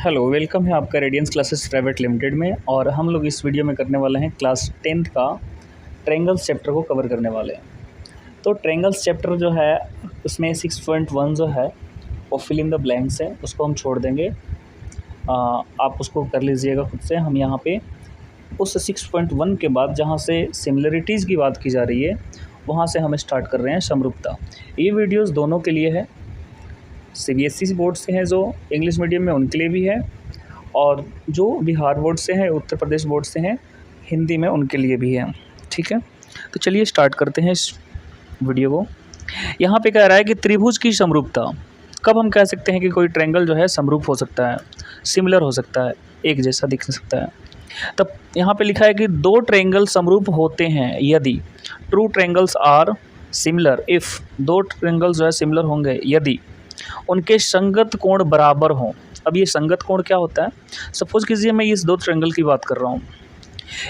Hello, welcome है आपका radiance classes private limited में। और हम लोग इस वीडियो में करने वाले हैं क्लास 10th का ट्रायंगल्स चैप्टर को कवर करने वाले हैं। तो ट्रायंगल्स चैप्टर जो है उसमें 6.1 जो है वो फिल इन द ब्लैंक्स है, उसको हम छोड़ देंगे। आप उसको कर लीजिएगा खुद से। हम यहाँ पे उस 6.1 के बाद जहाँ से सिमिलरिटीज़ की बात की जा रही है वहाँ से हम स्टार्ट कर रहे हैं समरूपता। ये वीडियोस दोनों के लिए है, सीबीएसई बोर्ड से हैं जो इंग्लिश मीडियम में उनके लिए भी है, और जो बिहार बोर्ड से हैं, उत्तर प्रदेश बोर्ड से हैं हिंदी में, उनके लिए भी है। ठीक है, तो चलिए स्टार्ट करते हैं इस वीडियो को। यहाँ पे कह रहा है कि त्रिभुज की समरूपता। कब हम कह सकते हैं कि कोई ट्रायंगल जो है समरूप हो सकता है, सिमिलर हो सकता है, एक जैसा दिख सकता है? तब यहाँ पे लिखा है कि दो ट्रायंगल समरूप होते हैं यदि two triangles are similar if, दो ट्रायंगल जो है सिमिलर होंगे यदि उनके संगत कोण बराबर हों। अब ये संगत कोण क्या होता है? सपोज़ कीजिए मैं इस दो ट्रायंगल की बात कर रहा हूँ।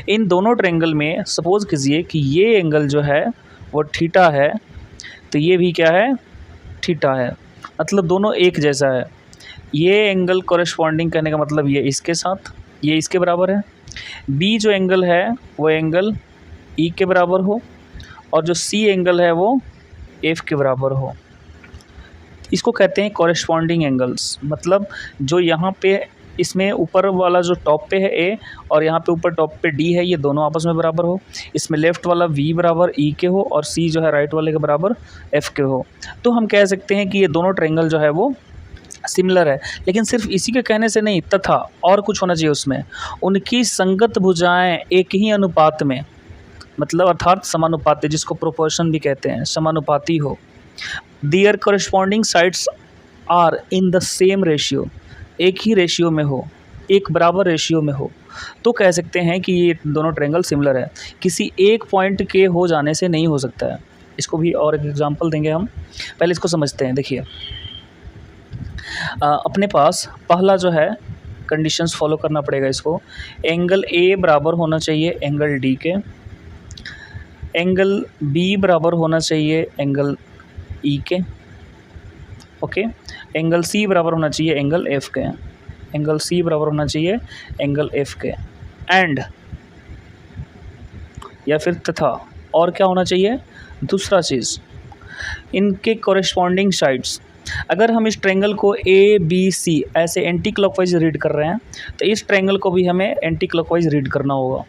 इन दोनों ट्रायंगल में सपोज़ कीजिए कि ये एंगल जो है वो थीटा है, तो ये भी क्या है? थीटा है। मतलब दोनों एक जैसा है। ये एंगल कॉरेस्पॉन्डिंग करने का मतलब ये इसके साथ, ये इसके बराबर है। बी जो एंगल है वो एंगल ई के बराबर हो, और जो सी एंगल है वो एफ के बराबर हो। इसको कहते हैं कॉरेस्पॉन्डिंग एंगल्स। मतलब जो यहाँ पे इसमें ऊपर वाला जो टॉप पे है ए, और यहाँ पे ऊपर टॉप पे डी है, ये दोनों आपस में बराबर हो। इसमें लेफ़्ट वाला वी बराबर ई के हो, और सी जो है राइट वाले के बराबर एफ के हो। तो हम कह सकते हैं कि ये दोनों ट्रायंगल जो है वो सिमिलर है। लेकिन सिर्फ इसी के कहने से नहीं, तथा और कुछ होना चाहिए उसमें। उनकी संगत भुजाएँ एक ही अनुपात में, मतलब अर्थात समानुपाती, जिसको प्रोपोर्शन भी कहते हैं, समानुपाती हो। Their corresponding sides are in the same ratio, एक ही रेशियो में हो, एक बराबर रेशियो में हो, तो कह सकते हैं कि ये दोनों ट्रायंगल सिमिलर है। किसी एक पॉइंट के हो जाने से नहीं हो सकता है। इसको भी और एक एग्जांपल देंगे हम, पहले इसको समझते हैं। देखिए, अपने पास पहला जो है कंडीशंस फॉलो करना पड़ेगा इसको। एंगल ए बराबर होना चाहिए एंगल डी के, एंगल बी बराबर होना चाहिए एंगल ई के, ओके। एंगल सी बराबर होना चाहिए एंगल एफ के, एंगल सी बराबर होना चाहिए एंगल एफ के, एंड या फिर तथा, और क्या होना चाहिए? दूसरा चीज़, इनके कॉरेस्पॉन्डिंग साइड्स। अगर हम इस ट्रायंगल को ए बी सी ऐसे एंटी क्लॉकवाइज रीड कर रहे हैं, तो इस ट्रायंगल को भी हमें एंटी क्लॉकवाइज रीड करना होगा।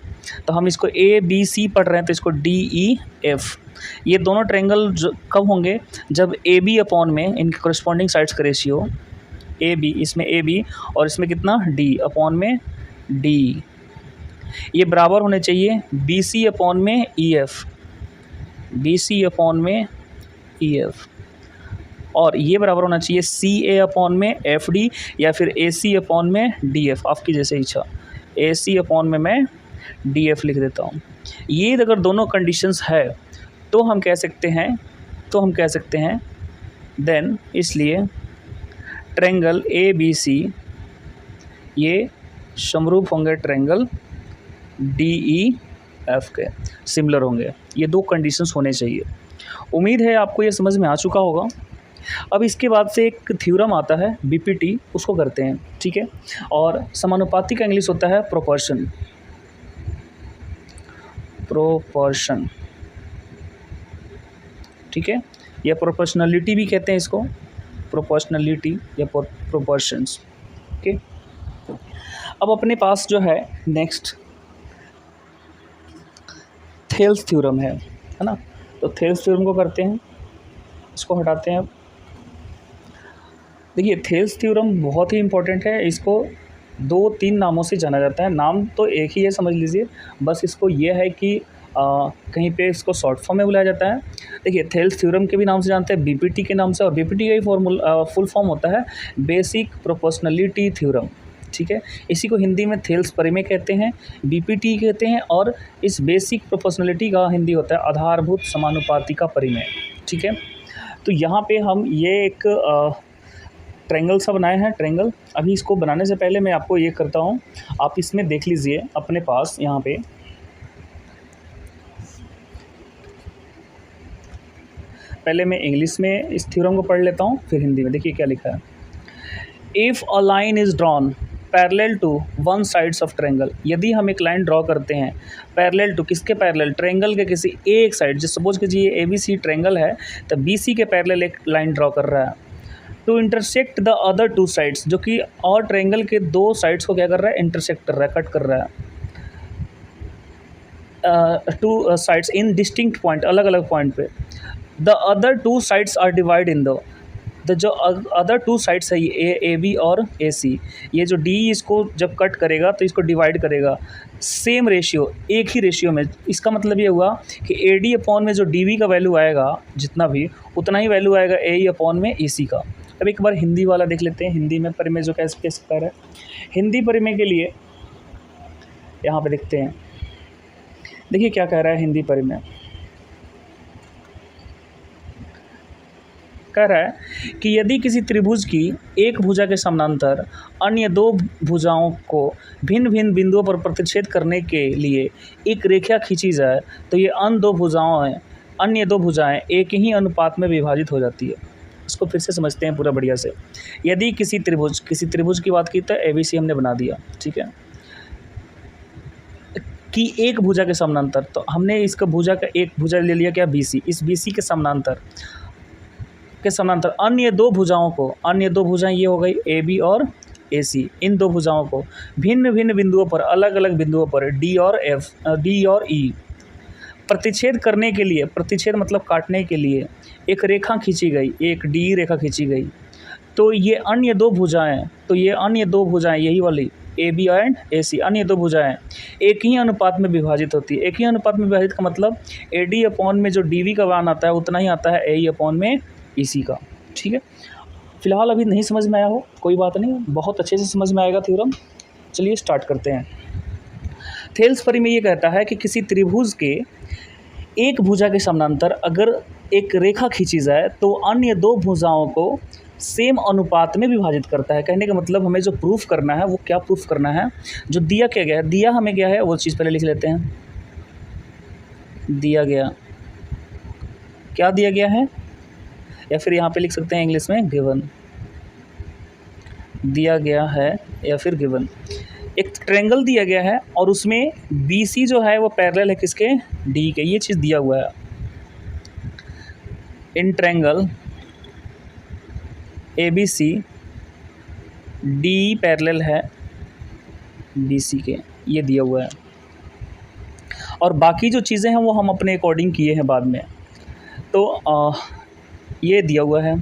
तो हम इसको ए बी सी पढ़ रहे हैं, तो इसको डी ई एफ। ये दोनों ट्रायंगल कब होंगे? जब ए बी अपॉन में इनके कॉरेस्पॉन्डिंग साइड्स का रेशियो ए बी, इसमें ए बी और इसमें कितना डी अपॉन में डी, ये बराबर होने चाहिए बी सी अपॉन में E F, B C upon में ई एफ, और ये बराबर होना चाहिए सी ए अपॉन में एफ डी, या फिर ए सी अपॉन में डी एफ, आपकी जैसे इच्छा। ए सी अपॉन में मैं डी एफ लिख देता हूँ। ये अगर दोनों कंडीशंस है तो हम कह सकते हैं देन, इसलिए ट्रायंगल ए बी सी ये समरूप होंगे ट्रायंगल डी ई एफ के, सिमिलर होंगे। ये दो कंडीशंस होने चाहिए। उम्मीद है आपको ये समझ में आ चुका होगा। अब इसके बाद से एक थ्योरम आता है बीपीटी, उसको करते हैं, ठीक है। और समानुपाती का इंग्लिश होता है प्रोपोर्शन, ठीक है, या प्रोपोर्शनलिटी भी कहते हैं इसको, प्रोपोर्शनलिटी या प्रोपोर्शंस, ओके। अब अपने पास जो है नेक्स्ट थेल्स थ्योरम है ना। तो थेल्स थ्योरम को करते हैं, इसको हटाते हैं। देखिए, थेल्स थ्योरम बहुत ही इंपॉर्टेंट है। इसको 2-3 नामों से जाना जाता है। नाम तो एक ही है, समझ लीजिए। बस इसको ये है कि कहीं पे इसको शॉर्ट फॉर्म में बुलाया जाता है। देखिए, थेल्स थ्योरम के भी नाम से जानते हैं, बीपीटी के नाम से, और बीपीटी का ही फुल फॉर्म होता है बेसिक प्रोपोर्शनलिटी थ्योरम, ठीक है। इसी को हिंदी में थेल्स परिमेय कहते हैं, बीपीटी कहते हैं, और इस बेसिक प्रोपोर्शनलिटी का हिंदी होता है आधारभूत समानुपाती का परिमेय, ठीक है। तो यहाँ पे हम ये एक ट्रायंगल सा बनाए हैं ट्रायंगल। अभी इसको बनाने से पहले मैं आपको ये करता हूँ, आप इसमें देख लीजिए अपने पास। यहाँ पे पहले मैं इंग्लिश में इस थ्योरम को पढ़ लेता हूँ, फिर हिंदी में। देखिए क्या लिखा है। If a line is drawn parallel to one sides of triangle, यदि हम एक लाइन ड्रॉ करते हैं पैरेलल टू, किसके पैरेलल, ट्रायंगल के किसी एक साइड, जैसे सपोज कीजिए ए बी सी ट्रायंगल है तो बी सी के पैरेलल एक लाइन ड्रॉ कर रहा है, to intersect the other two sides, जो कि और ट्रायंगल के दो साइड्स को क्या कर रहा है, इंटरसेक्ट कर रहा है, कट कर रहा है, two sides in distinct point, अलग अलग पॉइंट पे, the other two sides are divide in the जो अदर टू साइड्स है ए बी और ए सी, ये जो डी इसको जब कट करेगा तो इसको डिवाइड करेगा सेम रेशियो, एक ही रेशियो में। इसका मतलब ये हुआ कि ए डी अपॉन में जो डी वी का वैल्यू आएगा जितना भी, उतना ही वैल्यू आएगा ए ई अपॉन में ए सी का। अब एक बार हिंदी वाला देख लेते हैं, हिंदी में परिमेय जो कैसे कह रहा है, हिंदी परिमेय के लिए यहाँ पे देखते हैं, देखिए क्या कह रहा है हिंदी परिमेय, कह रहा है कि यदि किसी त्रिभुज की एक भुजा के समानांतर अन्य दो भुजाओं को भिन्न भिन्न बिंदुओं पर प्रतिच्छेद करने के लिए एक रेखा खींची जाए तो ये अन्य दो भुजाएं एक ही अनुपात में विभाजित हो जाती है। इसको फिर से समझते हैं पूरा बढ़िया से। यदि किसी त्रिभुज की बात की तो ए बी सी हमने बना दिया, ठीक है, कि एक भुजा के समानांतर, तो हमने इसका भुजा का एक भुजा ले लिया क्या, बी सी, इस बी सी के समानांतर अन्य दो भुजाएं ये हो गई ए बी और ए सी, इन दो भुजाओं को भिन्न भिन्न बिंदुओं पर, अलग अलग बिंदुओं पर डी और ई प्रतिच्छेद करने के लिए, प्रतिच्छेद मतलब काटने के लिए एक रेखा खींची गई, एक डी रेखा खींची गई, तो ये अन्य दो भुजाएं यही वाली ए बी एंड ए सी, अन्य दो भुजाएं एक ही अनुपात में विभाजित होती है। एक ही अनुपात में विभाजित का मतलब ए डी अपॉन में जो डी वी का मान आता है उतना ही आता है ए ई अपॉन में ई सी का, ठीक है। फिलहाल अभी नहीं समझ में आया हो कोई बात नहीं, बहुत अच्छे से समझ में आएगा थ्योरम। चलिए स्टार्ट करते हैं। थेल्स परिमेय ये कहता है कि किसी त्रिभुज के एक भुजा के समानांतर अगर एक रेखा खींची जाए तो अन्य दो भुजाओं को सेम अनुपात में विभाजित करता है। कहने का मतलब हमें जो प्रूफ करना है वो क्या प्रूफ करना है, जो दिया क्या गया है, दिया हमें क्या है वो चीज़ पहले लिख लेते हैं। दिया गया, क्या दिया गया है, या फिर यहाँ पे लिख सकते हैं इंग्लिश में गिवन, दिया गया है या फिर गिवन। एक ट्रायंगल दिया गया है और उसमें बी सी जो है वो पैरेलल है किसके, डी के, ये चीज़ दिया हुआ है। In triangle A B C D parallel है बी सी के, ये दिया हुआ है। और बाकी जो चीज़ें हैं वो हम अपने अकॉर्डिंग किए हैं बाद में, तो ये दिया हुआ है।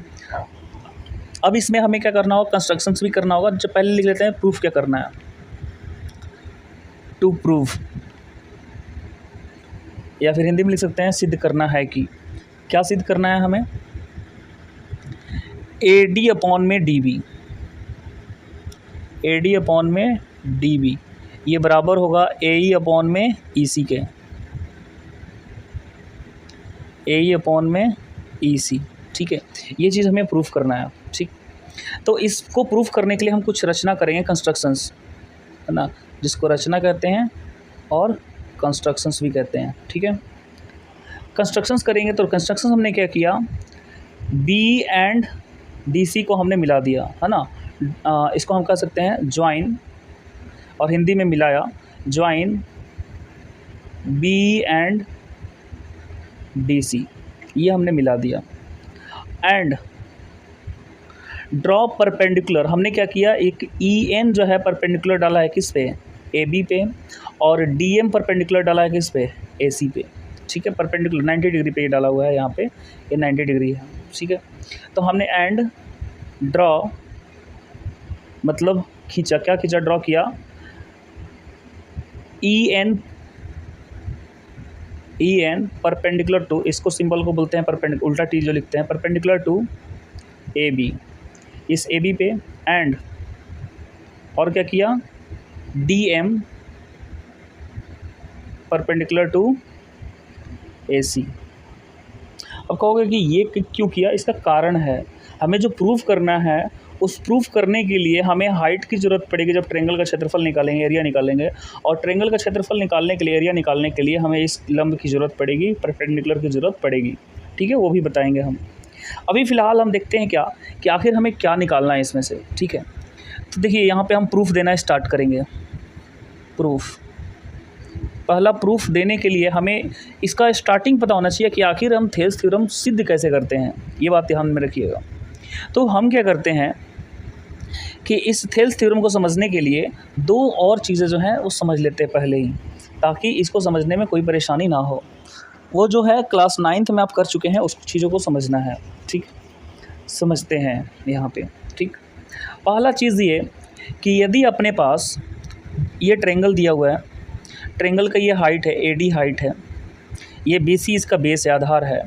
अब इसमें हमें क्या करना होगा, कंस्ट्रक्शंस भी करना होगा। जब पहले लिख लेते हैं प्रूफ क्या करना है, टू प्रूव, या फिर हिंदी में लिख सकते हैं सिद्ध करना है। कि क्या सिद्ध करना है हमें, ए डी अपॉन में D B, A D upon में डी बी ये बराबर होगा ए ई अपॉन में ई सी के, ए ई अपॉन में ई सी, ठीक है। ये चीज़ हमें प्रूफ करना है, ठीक। तो इसको प्रूफ करने के लिए हम कुछ रचना करेंगे, कंस्ट्रक्शंस, है ना, जिसको रचना कहते हैं और कंस्ट्रक्शंस भी कहते हैं, ठीक है। कंस्ट्रक्शंस करेंगे तो कंस्ट्रक्शंस हमने क्या किया, बी एंड डी सी को हमने मिला दिया, है ना। इसको हम कह सकते हैं ज्वाइन, और हिंदी में मिलाया, join B and D C, ये हमने मिला दिया। एंड ड्रॉ परपेंडिकुलर, हमने क्या किया, एक ई एन जो है परपेंडिकुलर डाला है किस पे, ए बी पे, और डी एम परपेंडिकुलर डाला है किस पे, ए सी पे, ठीक है। परपेंडिकुलर 90 डिग्री पे ये डाला हुआ है, यहाँ पे ये 90 डिग्री है, ठीक है। तो हमने एंड ड्रॉ मतलब खींचा, क्या खींचा, ड्रॉ किया, ई एन परपेंडिकुलर टू, इसको सिंबल को बोलते हैं परपेंडिकुलर, उल्टा टी जो लिखते हैं, परपेंडिकुलर टू ए बी, इस ए बी पे, एंड और क्या किया, डी एम परपेंडिकुलर टू ए सी। अब कहोगे कि ये क्यों किया, इसका कारण है, हमें जो प्रूफ करना है उस प्रूफ करने के लिए हमें हाइट की ज़रूरत पड़ेगी। जब ट्रायंगल का क्षेत्रफल निकालेंगे, एरिया निकालेंगे, और ट्रायंगल का क्षेत्रफल निकालने के लिए, एरिया निकालने के लिए हमें इस लंब की ज़रूरत पड़ेगी, परपेंडिकुलर की ज़रूरत पड़ेगी, ठीक है, वो भी बताएंगे हम। अभी फ़िलहाल हम देखते हैं क्या कि आखिर हमें क्या निकालना है इसमें से, ठीक है। तो देखिए यहाँ पे हम प्रूफ देना स्टार्ट करेंगे। प्रूफ, पहला प्रूफ देने के लिए हमें इसका स्टार्टिंग पता होना चाहिए कि आखिर हम थेल्स थ्योरम सिद्ध कैसे करते हैं, ये बात ध्यान में रखिएगा। तो हम क्या करते हैं कि इस थेल्स थ्योरम को समझने के लिए दो और चीज़ें जो हैं वो समझ लेते हैं पहले ही, ताकि इसको समझने में कोई परेशानी ना हो। वो जो है क्लास 9th में आप कर चुके हैं, उस चीज़ों को समझना है। ठीक, समझते हैं यहाँ पे। ठीक, पहला चीज़ ये कि यदि अपने पास ये ट्रायंगल दिया हुआ है, ट्रायंगल का ये हाइट है, AD हाइट है, ये BC इसका बेस है, आधार है,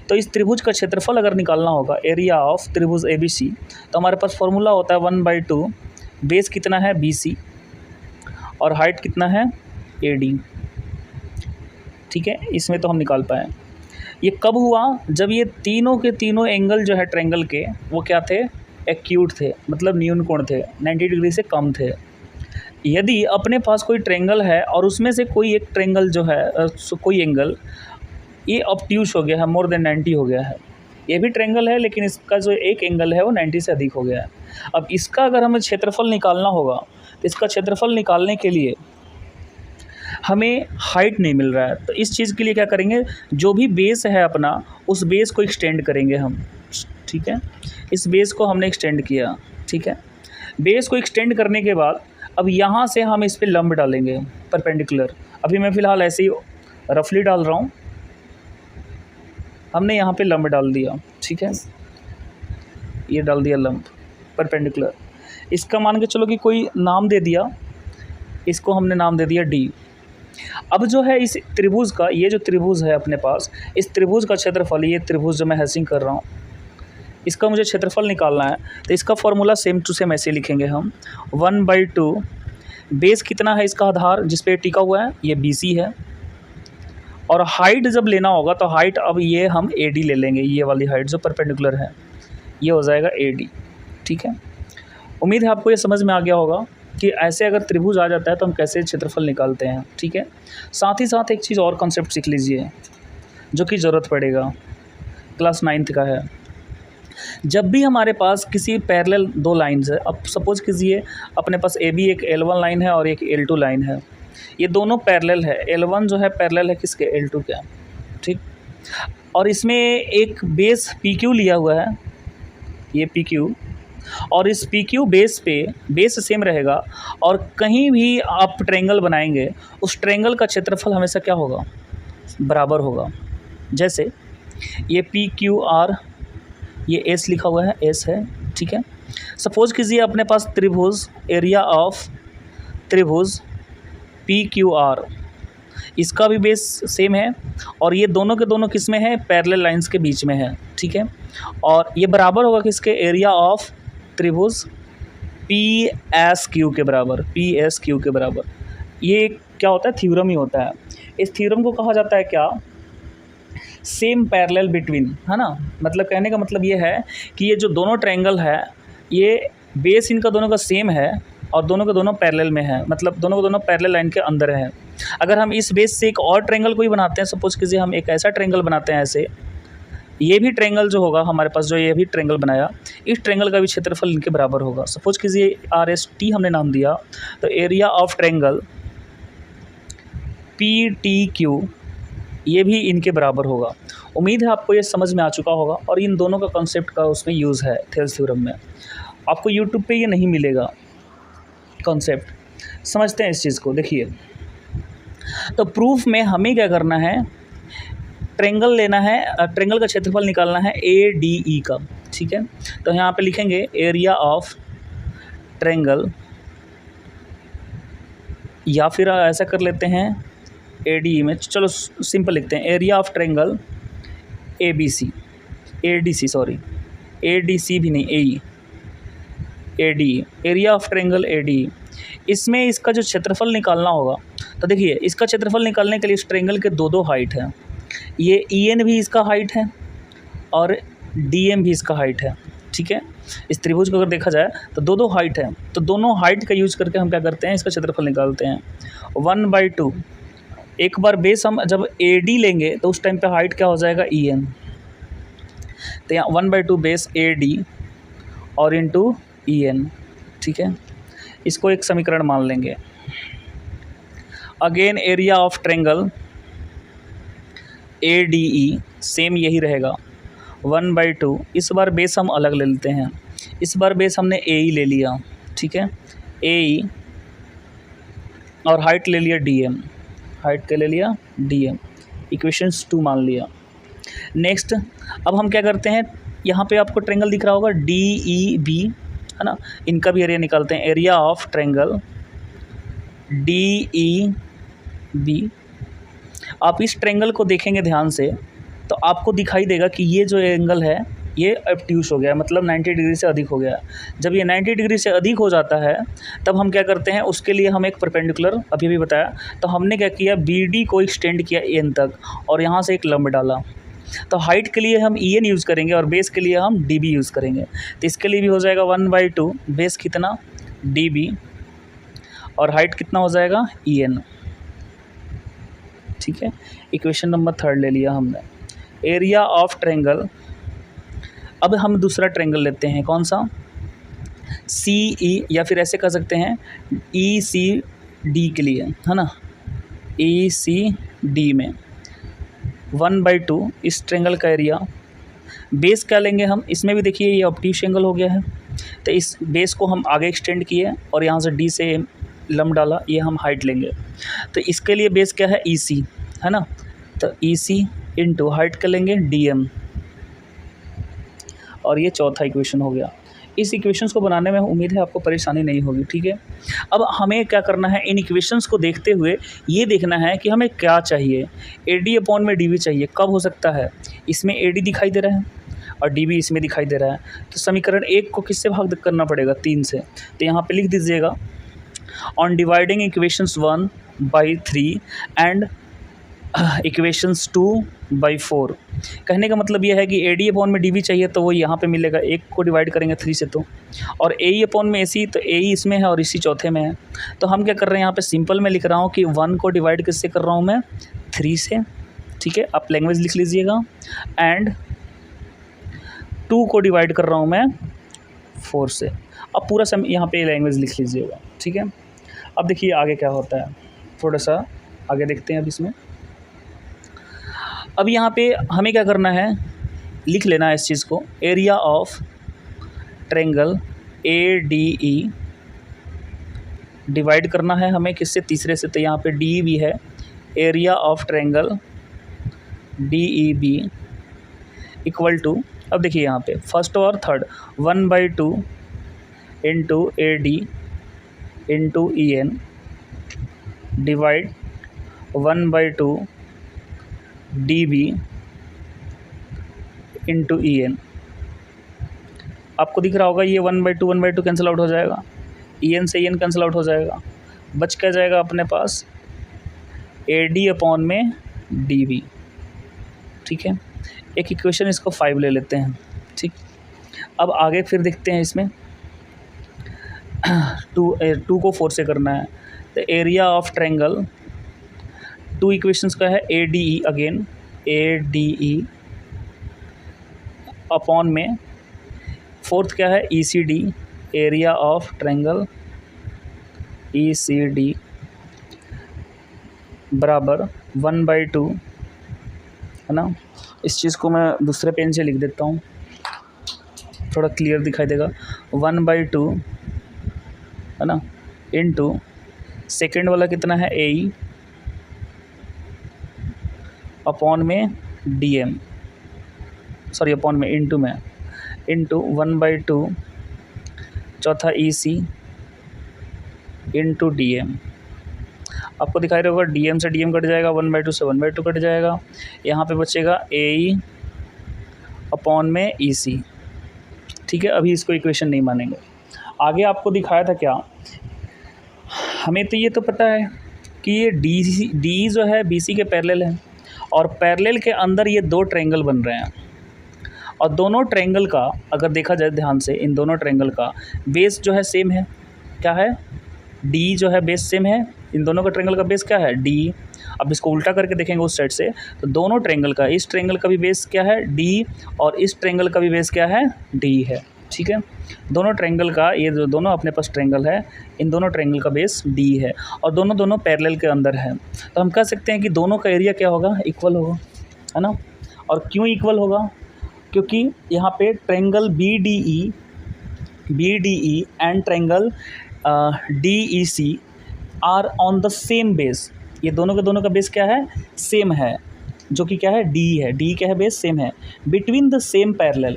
तो इस त्रिभुज का क्षेत्रफल अगर निकालना होगा, एरिया ऑफ त्रिभुज ABC, तो हमारे पास फॉर्मूला होता है 1/2, बेस कितना है BC और हाइट कितना है AD। ठीक है, इसमें तो हम निकाल पाए। ये कब हुआ? जब ये तीनों के तीनों एंगल जो है ट्रायंगल के वो क्या थे? एक्यूट थे, मतलब न्यून कोण थे, 90 डिग्री से कम थे। यदि अपने पास कोई ट्रायंगल है और उसमें से कोई एक ट्रायंगल जो है कोई एंगल ये ऑब्ट्यूज हो गया है, मोर देन 90 हो गया है, ये भी ट्रायंगल है लेकिन इसका जो एक एंगल है वो 90 से अधिक हो गया है। अब इसका अगर हमें क्षेत्रफल निकालना होगा तो इसका क्षेत्रफल निकालने के लिए हमें हाइट नहीं मिल रहा है, तो इस चीज़ के लिए क्या करेंगे, जो भी बेस है अपना उस बेस को एक्सटेंड करेंगे हम। ठीक है, इस बेस को हमने एक्सटेंड किया। ठीक है, बेस को एक्सटेंड करने के बाद अब यहाँ से हम इस पर लंब डालेंगे परपेंडिकुलर। अभी मैं फ़िलहाल ऐसे ही रफली डाल रहा हूँ, हमने यहाँ पे लंब डाल दिया। ठीक है, ये डाल दिया लंब परपेंडिकुलर। इसका मान के चलो कि कोई नाम दे दिया, इसको हमने नाम दे दिया D। अब जो है इस त्रिभुज का, ये जो त्रिभुज है अपने पास, इस त्रिभुज का क्षेत्रफल, ये त्रिभुज जो मैं हैशिंग कर रहा हूँ, इसका मुझे क्षेत्रफल निकालना है, तो इसका फॉर्मूला सेम टू सेम ऐसे लिखेंगे हम, 1/2, बेस कितना है इसका आधार जिस पे टिका हुआ है, ये BC है, और हाइट जब लेना होगा तो हाइट अब ये हम AD ले लेंगे, ये वाली हाइट जो परपेंडिकुलर है ये हो जाएगा AD। ठीक है, उम्मीद है आपको ये समझ में आ गया होगा कि ऐसे अगर त्रिभुज आ जाता है तो हम कैसे क्षेत्रफल निकालते हैं। ठीक है, साथ ही साथ एक चीज़ और कॉन्सेप्ट सीख लीजिए जो कि ज़रूरत पड़ेगा, क्लास 9th का है। जब भी हमारे पास किसी पैरेलल दो लाइन्स है, अब सपोज कीजिए अपने पास AB एक L1 लाइन है और एक L2 लाइन है, ये दोनों पैरेलल है। L1 जो है पैरेलल है किसके? L2 के। ठीक, और इसमें एक बेस PQ लिया हुआ है, ये PQ, और इस PQ बेस पे बेस सेम रहेगा और कहीं भी आप ट्रायंगल बनाएंगे उस ट्रायंगल का क्षेत्रफल हमेशा क्या होगा? बराबर होगा। जैसे ये PQR, ये S लिखा हुआ है, S है। ठीक है, सपोज कीजिए अपने पास त्रिभुज, एरिया ऑफ त्रिभुज PQR, इसका भी बेस सेम है और ये दोनों के दोनों किस में है? पैरेलल लाइंस के बीच में है। ठीक है, और ये बराबर होगा किसके? एरिया ऑफ त्रिभुज PSQ के बराबर, PSQ के बराबर। ये क्या होता है? थ्योरम ही होता है। इस थ्योरम को कहा जाता है क्या? सेम पैरेलल बिटवीन, है ना। मतलब कहने का मतलब ये है कि ये जो दोनों ट्रायंगल है ये बेस इनका दोनों का सेम है और दोनों के दोनों पैरेलल में है, मतलब दोनों के दोनों पैरेलल लाइन के अंदर है। अगर हम इस बेस से एक और ट्रायंगल कोई बनाते हैं, सपोज कीजिए हम एक ऐसा ट्रायंगल बनाते हैं ऐसे, ये भी ट्रायंगल जो होगा हमारे पास, जो ये भी ट्रायंगल बनाया, इस ट्रायंगल का भी क्षेत्रफल इनके बराबर होगा। सपोज कीजिए RST हमने नाम दिया, तो एरिया ऑफ ट्रायंगल PTQ ये भी इनके बराबर होगा। उम्मीद है आपको ये समझ में आ चुका होगा और इन दोनों का कॉन्सेप्ट का उसमें यूज़ है थेल्स थ्योरम में। आपको यूट्यूब पे ये नहीं मिलेगा कॉन्सेप्ट। समझते हैं इस चीज़ को। देखिए, तो प्रूफ में हमें क्या करना है? ट्रायंगल लेना है, ट्रायंगल का क्षेत्रफल निकालना है ADE का। ठीक है, तो यहाँ पे लिखेंगे एरिया ऑफ ट्रायंगल, या फिर ऐसा कर लेते हैं ADE में, चलो सिंपल लिखते हैं, area of triangle ABC, ADC, sorry ADC भी नहीं, ADE, area of triangle ADE। इसमें इसका जो क्षेत्रफल निकालना होगा, तो देखिए इसका क्षेत्रफल निकालने के लिए इस ट्रायंगल के दो हाइट है, ये EN भी इसका हाइट है और DM भी इसका हाइट है। ठीक है, इस त्रिभुज को अगर देखा जाए तो दो हाइट है, तो दोनों हाइट का यूज करके हम क्या करते हैं? इसका क्षेत्रफल निकालते हैं। 1/2, एक बार बेस हम जब AD लेंगे तो उस टाइम पे हाइट क्या हो जाएगा? EN। तो यहाँ 1/2 बेस AD और इंटू EN। ठीक है, इसको एक समीकरण मान लेंगे। Again area of triangle ADE same यही रहेगा 1/2। इस बार बेस हम अलग ले लेते हैं, इस बार बेस हमने AE ले लिया, ठीक है, AE, और हाइट ले लिया DM, हाइट के ले लिया DM, इक्वेशंस 2 मान लिया। नेक्स्ट अब हम क्या करते हैं, यहाँ पे आपको ट्रेंगल दिख रहा होगा DEB, है ना, इनका भी एरिया निकालते हैं। एरिया ऑफ ट्रेंगल DEB, आप इस ट्रेंगल को देखेंगे ध्यान से तो आपको दिखाई देगा कि ये जो एंगल है ये ऑब्ट्यूस हो गया है, मतलब 90 डिग्री से अधिक हो गया है। जब ये 90 डिग्री से अधिक हो जाता है तब हम क्या करते हैं, उसके लिए हम एक परपेंडिकुलर, अभी भी बताया, तो हमने क्या किया, BD को एक्सटेंड किया EN तक और यहाँ से एक लंब डाला। तो हाइट के लिए हम EN यूज़ करेंगे और बेस के लिए हम DB यूज़ करेंगे। तो इसके लिए भी हो जाएगा 1/2, बेस कितना DB और हाइट कितना हो जाएगा EN, ठीक है। इक्वेशन नंबर 3 ले लिया हमने। एरिया ऑफ ट्रेंगल, अब हम दूसरा ट्रेंगल लेते हैं, कौन सा, CE, या फिर ऐसे कह सकते हैं ECD के लिए, है ना, ECD में 1/2 इस ट्रेंगल का एरिया। बेस क्या लेंगे हम, इसमें भी देखिए ये ऑब्ट्यूस एंगल हो गया है, तो इस बेस को हम आगे एक्सटेंड किए और यहाँ से D से लंब डाला, ये हम हाइट लेंगे। तो इसके लिए बेस क्या है EC, है ना, तो EC इंटू हाइट कर लेंगे DM, और ये चौथा इक्वेशन हो गया। इस इक्वेशंस को बनाने में उम्मीद है आपको परेशानी नहीं होगी, ठीक है। अब हमें क्या करना है, इन इक्वेशंस को देखते हुए ये देखना है कि हमें क्या चाहिए। AD/DB चाहिए, कब हो सकता है, इसमें AD दिखाई दे रहा है और DB इसमें दिखाई दे रहा है, तो समीकरण 1 को किससे भाग करना पड़ेगा, 3 से। तो यहाँ पे लिख दीजिएगा, on dividing equations 1/3 and equations 2/4। कहने का मतलब यह है कि AD/DB चाहिए तो वो यहाँ पे मिलेगा, 1 को डिवाइड करेंगे 3 से तो, और AE/AC, तो AE इसमें है और इसी चौथे में है। तो हम क्या कर रहे हैं, यहाँ पे सिंपल में लिख रहा हूँ कि 1 को डिवाइड किससे कर रहा हूँ मैं, 3 से, ठीक है, आप लैंग्वेज लिख लीजिएगा, एंड 2 को डिवाइड कर रहा हूँ मैं 4 से। अब पूरा सम यहाँ पे लैंग्वेज लिख लीजिएगा, ठीक है। अब देखिए आगे क्या होता है, थोड़ा सा आगे देखते हैं अब इसमें। अब यहाँ पे हमें क्या करना है, लिख लेना है इस चीज़ को, area of triangle ADE divide करना है हमें किससे, तीसरे से, तो यहाँ पे DEB है, area of triangle DEB equal to, अब देखिए यहाँ पे फर्स्ट और third, 1/2 into AD into EN divide 1/2 DB into EN। आपको दिख रहा होगा ये 1/2 कैंसिल आउट हो जाएगा, EN से EN कैंसिल आउट हो जाएगा, बच क्या जाएगा अपने पास AD/DB, ठीक है। एक इक्वेशन इसको 5 ले लेते हैं, ठीक। अब आगे फिर देखते हैं इसमें 2 को 4 से करना है, तो एरिया ऑफ ट्रेंगल 2 इक्वेशंस का है ADE, अगेन ADE अपॉन में फोर्थ क्या है ECD, area of triangle ECD बराबर 1/2, है ना। इस चीज़ को मैं दूसरे पेन से लिख देता हूँ, थोड़ा क्लियर दिखाई देगा, 1/2, है ना, इंटू सेकेंड वाला कितना है AE अपॉन में DM, सॉरी अपॉन में इंटू में, इंटू 1/2 चौथा EC इंटू DM। आपको दिखाई रहा होगा DM से DM कट जाएगा, 1/2 से 1/2 कट जाएगा, यहाँ पे बचेगा AE अपॉन में EC, ठीक है। अभी इसको इक्वेशन नहीं मानेंगे। आगे आपको दिखाया था क्या, हमें तो ये तो पता है कि ये D जो है BC के पैरेलल है और पैरेलल के अंदर ये 2 ट्रायंगल बन रहे हैं, और दोनों ट्रायंगल का अगर देखा जाए ध्यान से, इन दोनों ट्रायंगल का बेस जो है सेम है, क्या है D जो है बेस सेम है, इन दोनों का ट्रायंगल का बेस क्या है D। अब इसको उल्टा करके देखेंगे उस साइड से, तो दोनों ट्रायंगल का, इस ट्रायंगल का भी बेस क्या है D और इस ट्रायंगल का भी बेस क्या है D है। ठीक है। दोनों ट्रायंगल का, ये जो दोनों अपने पास ट्रायंगल है, इन दोनों ट्रायंगल का बेस डी है और दोनों दोनों पैरेलल के अंदर है, तो हम कह सकते हैं कि दोनों का एरिया क्या होगा, इक्वल होगा, है ना। और क्यों इक्वल होगा, क्योंकि यहाँ पे triangle B D E and triangle D E C are on the same base. ये दोनों के दोनों का बेस क्या है, सेम है, जो कि क्या है, डी है। डी क्या है, बेस सेम है। Between the same parallel,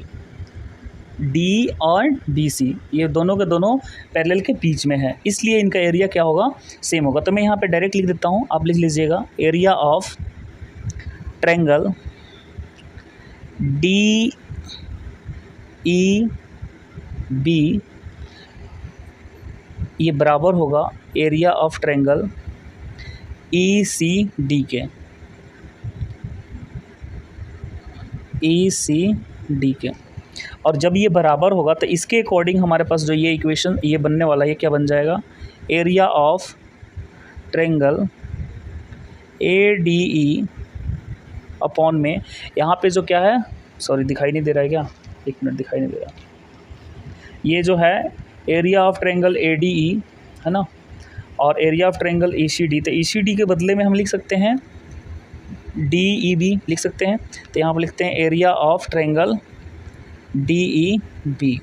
D और बी सी, ये दोनों के दोनों पैरेलल के बीच में है, इसलिए इनका एरिया क्या होगा, सेम होगा। तो मैं यहाँ पे डायरेक्ट लिख देता हूँ, आप लिख लीजिएगा, area of triangle D E B ये बराबर होगा area of triangle E C D के, ई सी डी के। और जब ये बराबर होगा तो इसके अकॉर्डिंग हमारे पास जो ये इक्वेशन ये बनने वाला है, ये क्या बन जाएगा, area of triangle A D E upon में, यहाँ पे जो क्या है, सॉरी दिखाई नहीं दे रहा है क्या, एक मिनट, दिखाई नहीं दे रहा, ये जो है area of triangle A D E है ना, और area of triangle E C D. तो ई सी डी के बदले में हम लिख सकते हैं डी ई बी लिख सकते हैं। तो यहाँ पर लिखते हैं area of triangle D E B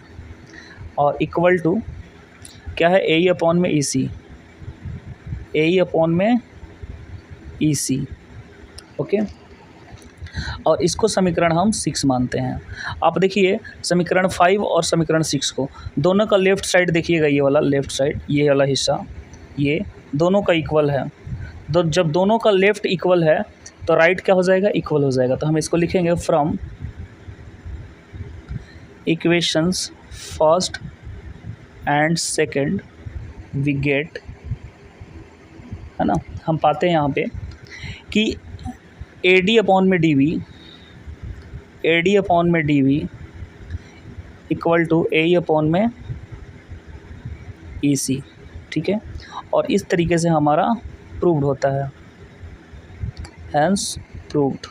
और इक्वल टू क्या है, ए ई अपॉन में ई सी, ए ई अपॉन में ई सी, ओके। और इसको समीकरण हम 6 मानते हैं। आप देखिए समीकरण 5 और समीकरण 6 को, दोनों का लेफ़्ट साइड देखिएगा, ये वाला लेफ़्ट साइड, ये वाला हिस्सा, ये दोनों का इक्वल है। तो जब दोनों का लेफ़्ट इक्वल है तो राइट क्या हो जाएगा, इक्वल हो जाएगा। तो हम इसको लिखेंगे from equations first and second we get, है ना, हम पाते हैं यहाँ पे कि ए डी अपॉन में D V, A D upon में D V equal to A E upon में ई सी, ठीक है। और इस तरीके से हमारा प्रूव्ड होता है, हैंस प्रूव्ड।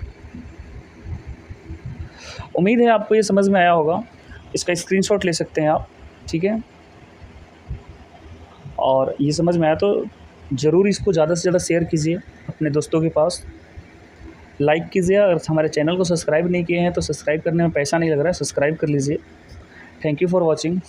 उम्मीद है आपको ये समझ में आया होगा, इसका स्क्रीनशॉट ले सकते हैं आप, ठीक है। और ये समझ में आया तो ज़रूर इसको ज़्यादा से ज़्यादा शेयर कीजिए अपने दोस्तों के पास, लाइक कीजिए। अगर हमारे चैनल को सब्सक्राइब नहीं किए हैं तो सब्सक्राइब करने में पैसा नहीं लग रहा है, सब्सक्राइब कर लीजिए। Thank you for watching.